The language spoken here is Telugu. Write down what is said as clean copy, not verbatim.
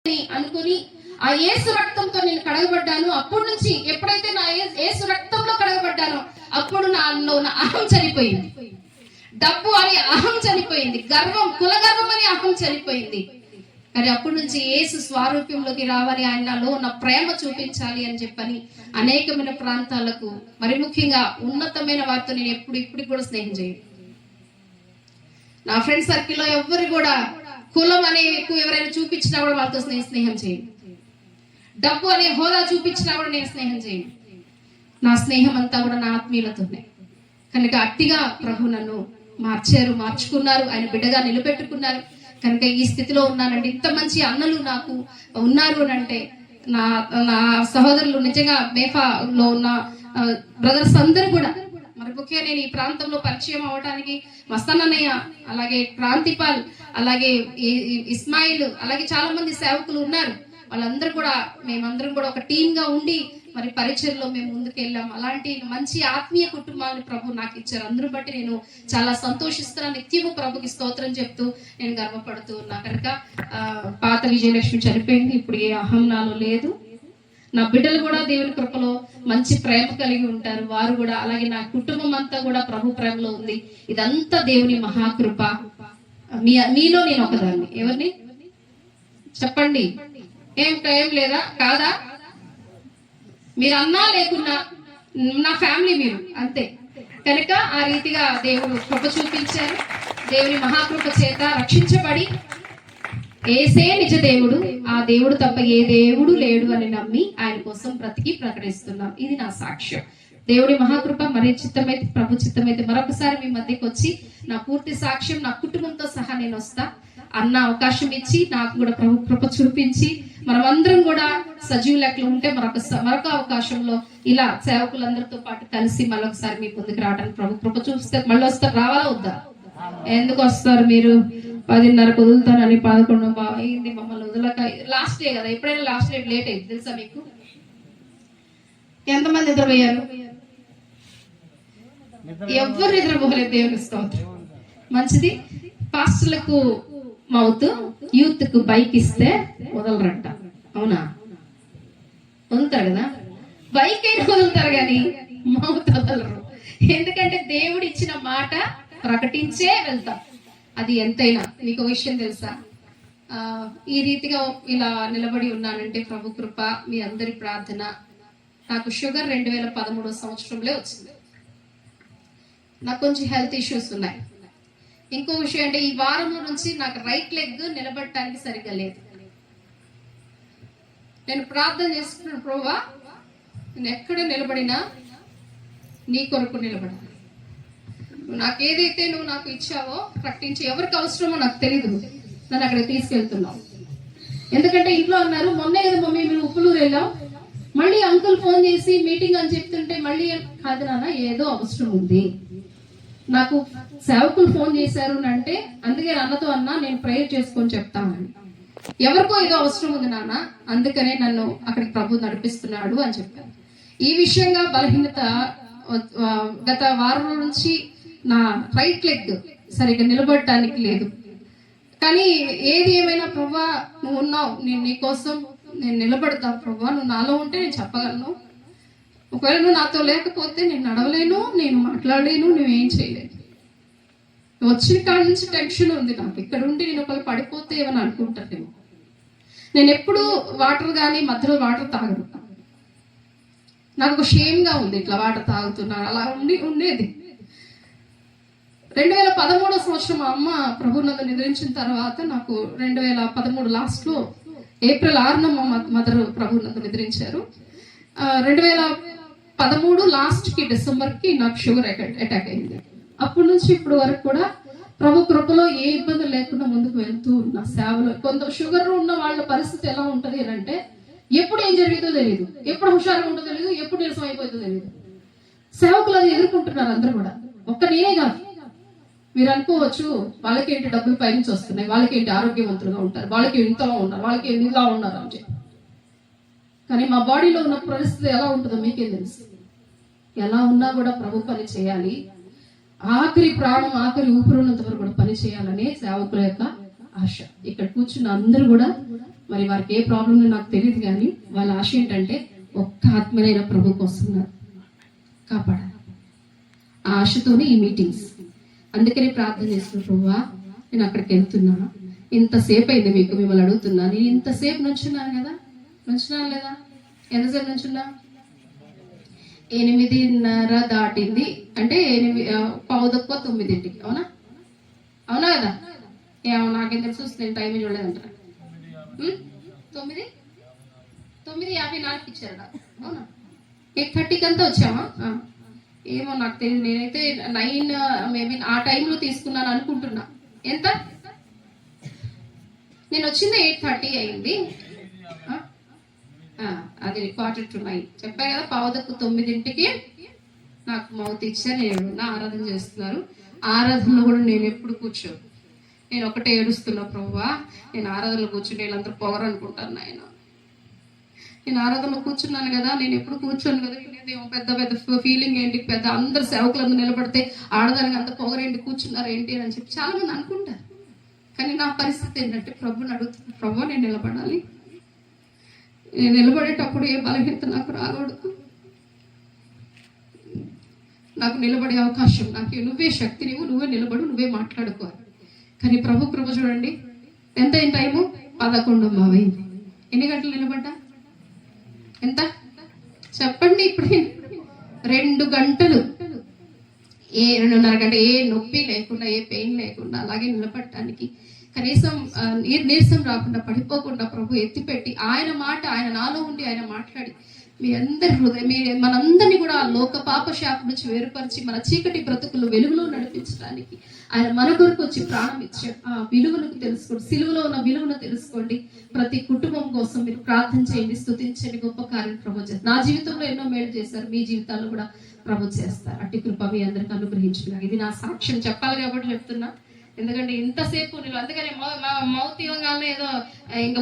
అనుకుని ఆ యేసు రక్తంతో నేను కడగబడ్డాను. అప్పటి నుంచి ఎప్పుడైతే నా యేసు రక్తంలో కడగబడ్డానో అప్పుడు నాలో నా అహం చనిపోయింది. డబ్బు అని అహం చనిపోయింది. గర్వం, కులగర్వం అని అహం చనిపోయింది. కానీ అప్పటి నుంచి యేసు స్వారూప్యంలోకి రావాలి, ఆయన నాలో ఉన్న ప్రేమ చూపించాలి అని చెప్పని అనేకమైన ప్రాంతాలకు, మరి ముఖ్యంగా ఉన్నతమైన వారితో నేను ఇప్పటికి కూడా స్నేహం చేయను. నా ఫ్రెండ్ సర్కిల్లో ఎవరు కూడా కులం అనే ఎక్కువ ఎవరైనా చూపించినా కూడా వాళ్ళతో స్నేహం చేయను. డబ్బు అనే హోదా చూపించినా కూడా నేను స్నేహం చేయను. నా స్నేహం అంతా కూడా నా ఆత్మీయులతోనే. కనుక అట్టిగా ప్రభు నన్ను మార్చుకున్నారు, ఆయన బిడ్డగా నిలబెట్టుకున్నారు. కనుక ఈ స్థితిలో ఉన్నానండి. ఇంత మంచి అన్నలు నాకు ఉన్నారు అని అంటే, నా సహోదరులు నిజంగా మేఫాలో ఉన్న బ్రదర్స్ అందరూ కూడా, మరి ముఖ్యంగా నేను ఈ ప్రాంతంలో పరిచయం అవడానికి మస్తన్నయ్య, అలాగే క్రాంతిపాల్, అలాగే ఇస్మాయిల్, అలాగే చాలా మంది సేవకులు ఉన్నారు. వాళ్ళందరూ కూడా, మేమందరం కూడా ఒక టీమ్ గా ఉండి మరి పరిచయంలో మేము ముందుకు వెళ్ళాం. అలాంటి మంచి ఆత్మీయ కుటుంబాలను ప్రభు నాకు ఇచ్చారు. అందరూ బట్టి నేను చాలా సంతోషిస్తున్నాను. నిత్యము ప్రభుకి స్తోత్రం చెప్తూ నేను గర్వపడుతూ ఉన్నా. కనుక పాత విజయలక్ష్మి చనిపోయింది, ఇప్పుడు ఏ అహం నాలో లేదు. నా బిడ్డలు కూడా దేవుని కృపలో మంచి ప్రేమ కలిగి ఉంటారు. వారు కూడా, అలాగే నా కుటుంబం అంతా కూడా ప్రభు ప్రేమలో ఉంది. ఇదంతా దేవుని మహాకృప. మీలో నేను ఒకదాన్ని. ఎవరిని చెప్పండి? ఏం లేదా? కాదా? మీరు అన్నా లేకున్నా నా ఫ్యామిలీ మీరు, అంతే. కనుక ఆ రీతిగా దేవుడు కృప చూపించారు. దేవుని మహాకృప చేత రక్షించబడి, ఏసే నిజ దేవుడు, ఆ దేవుడు తప్ప ఏ దేవుడు లేడు అని నమ్మి ఆయన కోసం బ్రతికి ప్రకటిస్తున్నాం. ఇది నా సాక్ష్యం. దేవుడి మహాకృప. మరి చిత్తమైతే, ప్రభు చిత్తమైతే మరొకసారి మీ మధ్యకి వచ్చి నా పూర్తి సాక్ష్యం, నా కుటుంబంతో సహా నేను వస్తా. అన్న అవకాశం ఇచ్చి నాకు కూడా ప్రభు కృప చూపించి మనమందరం కూడా సజీవ లెక్కలు ఉంటే మరొక అవకాశంలో ఇలా సేవకులందరితో పాటు కలిసి మరొకసారి మీ ముందుకు రావడానికి ప్రభు కృప చూపిస్తే మళ్ళీ వస్తారు. రావాలా వద్దా? ఎందుకు వస్తారు మీరు? 10:30 వదులుతానని 11 అయింది మమ్మల్ని వదలక. లాస్ట్ డే కదా, ఎప్పుడైనా లాస్ట్ డే లేట్ అయింది తెలుసా మీకు? ఎంతమంది నిద్రపోయారు? ఎవరు నిద్రపోలేదు. దేవుని స్తోత్రం. మంచిది. పాస్టర్లకు మౌత్, యూత్ కు బైక్ ఇస్తే వదలరంట. అవునా? వదులుతారు కదా, బైక్ అయినా వదులుతారు కానీ మౌత్ వదలరు. ఎందుకంటే దేవుడు ఇచ్చిన మాట ప్రకటించే వెళ్తాం. అది ఎంతైనా. మీకు విషయం తెలుసా? ఈ రీతిగా ఇలా నిలబడి ఉన్నానంటే ప్రభు కృప, మీ అందరి ప్రార్థన. నాకు షుగర్ 2013 సంవత్సరంలో వచ్చింది. నాకు కొంచెం హెల్త్ ఇష్యూస్ ఉన్నాయి. ఇంకో విషయం అంటే, ఈ వారంలో నుంచి నాకు రైట్ లెగ్ నిలబడటానికి సరిగ్గా లేదు. నేను ప్రార్థన చేస్తున్నాను, ప్రభువా నేను ఎక్కడ నిలబడినా నీ కొరకు నిలబడాలి. నువ్వు నాకు ఏదైతే నువ్వు నాకు ఇచ్చావో ప్రకటించి, ఎవరికి అవసరమో నాకు తెలియదు, నన్ను అక్కడికి తీసుకెళ్తున్నావు. ఎందుకంటే ఇంట్లో అన్నారు, మొన్నే కదా మమ్మీ మీరు ఉప్పులూరు వెళ్ళాం, మళ్ళీ అంకుల్ ఫోన్ చేసి మీటింగ్ అని చెప్తుంటే మళ్ళీ కాదు నాన్న, ఏదో అవసరం ఉంది. నాకు సేవకులు ఫోన్ చేశారు అంటే అందుకే అన్నతో అన్నా నేను ప్రేయర్ చేసుకొని చెప్తానని. ఎవరికో ఏదో అవసరం ఉంది నాన్న, అందుకనే నన్ను అక్కడికి ప్రభు నడిపిస్తున్నాడు అని చెప్పాను. ఈ విషయంగా బలహీనత గత వారం నుంచి నా రైట్ లెగ్ సరిగ్గా నిలబడటానికి లేదు. కానీ ఏది ఏమైనా ప్రభువా నువ్వు ఉన్నావు, నేను నీ కోసం నేను నిలబడతాను ప్రభువా, నువ్వు నాలో ఉంటే నేను చెప్పగలను. ఒకవేళ నువ్వు నాతో లేకపోతే నేను నడవలేను, నేను మాట్లాడలేను, నువ్వేం చేయలేను. వచ్చిన కాడి నుంచి టెన్షన్ ఉంది నాకు. ఇక్కడ ఉండి నేను ఒకళ్ళు పడిపోతే ఏమని అనుకుంటానేమో. నేను ఎప్పుడు వాటర్ కానీ మధ్యలో వాటర్ తాగను. నాకు ఒక షేమ్గా ఉంది, ఇట్లా వాటర్ తాగుతున్నాను అలా ఉండేది. 2013 సంవత్సరం మా అమ్మ ప్రభునందు నిద్రించిన తర్వాత నాకు 2013 లాస్ట్లో ఏప్రిల్ 6న మా మదర్ ప్రభునందు నిద్రించారు. 2013 లాస్ట్కి డిసెంబర్కి నాకు షుగర్ అటాక్ అయింది. అప్పటి నుంచి ఇప్పటి వరకు కూడా ప్రభు కృపలో ఏ ఇబ్బంది లేకుండా ముందుకు వెళ్తూ ఉన్న సేవలో. కొంత షుగర్ ఉన్న వాళ్ళ పరిస్థితి ఎలా ఉంటుంది అంటే, ఎప్పుడు ఏం జరుగుతుందో తెలియదు, ఎప్పుడు హుషారుగా ఉంటుందో తెలియదు, ఎప్పుడు నీరసం అయిపోతుందో తెలియదు. సేవకులు అది ఎదుర్కొంటున్నారు అందరూ కూడా. ఒక్క నేనే కాదు. మీరు అనుకోవచ్చు వాళ్ళకేంటి డబ్బులు పైనుంచి వస్తున్నాయి, వాళ్ళకేంటి ఆరోగ్యవంతులుగా ఉంటారు, వాళ్ళకి ఇంతలో ఉన్నారు, వాళ్ళకి ఇలా ఉన్నారు అని చెప్పి. కానీ మా బాడీలో ఉన్న పరిస్థితి ఎలా ఉంటుందో మీకేం తెలుసు. ఎలా ఉన్నా కూడా ప్రభు పని చేయాలి, ఆఖరి ప్రాణం ఆఖరి ఊపిరి ఉన్నంత వరకు కూడా పని చేయాలనే సేవకుల యొక్క ఆశ. ఇక్కడ కూర్చున్న అందరూ కూడా మరి వారికి ఏ ప్రాబ్లం నాకు తెలియదు, కానీ వాళ్ళ ఆశ ఏంటంటే ఒక్క ఆత్మనైన ప్రభుకి వస్తున్నారు, కాపాడాలి. ఆ ఆశతోనే ఈ మీటింగ్స్. అందుకని ప్రార్థన చేస్తున్న ప్రభువా, నేను అక్కడికి వెళ్తున్నా, ఇంతసేపు అయింది మీకు మిమ్మల్ని అడుగుతున్నా, నేను ఇంతసేపు నుంచున్నాను కదా, నుంచున్నాను లేదా? ఎంతసేపు నుంచున్నా? 8:30 దాటింది అంటే 8:15, అవునా? అవునా కదా? ఏమో నాకేం తెలుసు, నేను టైం చూడలేదంటారా? 9:54 ఇచ్చారట, అవునా? 8:30కి అంతా వచ్చామా? ఏమో నాకు తెలియదు, నేనైతే 9 మేబీ ఆ టైంలో తీసుకున్నాను అనుకుంటున్నా. ఎంత? నేను వచ్చింది 8:30 అయింది. అది 8:45 చెప్పా కదా. 8:45కి నాకు మౌత్ ఇచ్చారు, నేను ఆరాధన చేస్తున్నారు. ఆరాధనలో కూడా నేను ఎప్పుడు కూర్చోను, నేను ఒకటే ఏడుస్తున్నా, ప్రభువా నేను ఆరాధనలో కూర్చుంటే వీళ్ళందరూ పొగరు అనుకుంటాను నాయన. నేను ఆరాధనలో కూర్చున్నాను కదా, నేను ఎప్పుడు కూర్చోను కదా, వీళ్ళేదేమో పెద్ద పెద్ద ఫీలింగ్ ఏంటి, పెద్ద అందరు సేవకులందరూ నిలబడితే ఆడదానికి అంత పొగరేంటి, కూర్చున్నారు ఏంటి అని చెప్పి చాలా మంది అనుకుంటారు. కానీ నా పరిస్థితి ఏంటంటే ప్రభుని అడుగుతున్నా, ప్రభు నేను నిలబడాలి, నేను నిలబడేటప్పుడు ఏ బలహీనత నాకు రాకూడదు, నాకు నిలబడే అవకాశం నాకు నువ్వే శక్తి, నువ్వే నిలబడు, నువ్వే మాట్లాడుకోవాలి. కానీ ప్రభు కృప చూడండి, ఎంత అయింది టైము? 11:15. ఎన్ని గంటలు నిలబడ్డా? ఎంత చెప్పండి ఇప్పుడు? 2 గంటలు, 2:30 గంట, ఏ నొప్పి లేకుండా, ఏ పెయిన్ లేకుండా అలాగే నిలబడటానికి కనీసం నీరసం రాకుండా, పడిపోకుండా ప్రభు ఎత్తిపెట్టి ఆయన మాట, ఆయన నాలో ఉండి ఆయన మాట్లాడి మీ అందరి హృదయం, మనందరినీ కూడా ఆ లోక పాప శాపం నుంచి వేరుపరిచి మన చీకటి బ్రతుకులు వెలుగులో నడిపించడానికి ఆయన మన కొరకు వచ్చి ప్రాణం ఇచ్చాడు. ఆ విలువను తెలుసుకోండి, సిలువలో ఉన్న విలువను తెలుసుకోండి. ప్రతి కుటుంబం కోసం మీరు ప్రార్థన చేయండి, స్తుతించండి. గొప్ప కార్యం ప్రభు చేస్తారు. నా జీవితంలో ఎన్నో మేలు చేశారు, మీ జీవితాల్లో కూడా ప్రభు చేస్తారు. అట్టి కృప మీ అందరికి అనుగ్రహించుకున్నారు. ఇది నా సాక్ష్యం చెప్పాలి కాబట్టి చెప్తున్నా, ఎందుకంటే ఇంతసేపు నేను అందుకని మౌత్ ఇవ్వగానే ఏదో ఇంకా